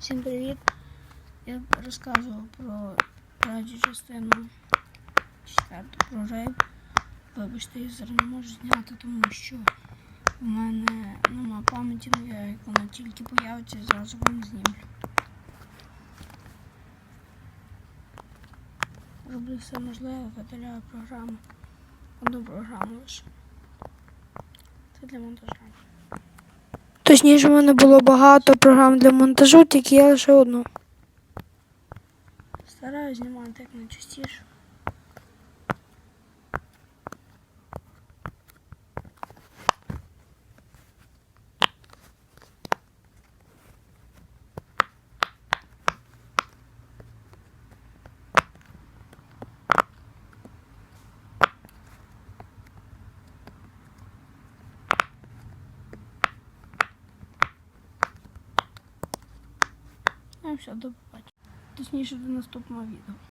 Всім привіт! Я розказував про третю частину 4 про рейд. Вибачте, я зараз не можу зняти, тому що в мене нема пам'яті, але я, як вона тільки появиться, зразу вам знімлю. Роблю все можливе, видаляю програму. Одну програму лише. Це для монтажа. Точніше, в мене було багато програм для монтажу, тільки я лише одну. Стараюсь знімати як найчастіше. Ну і все, до побачення. Точніше, до наступного відео.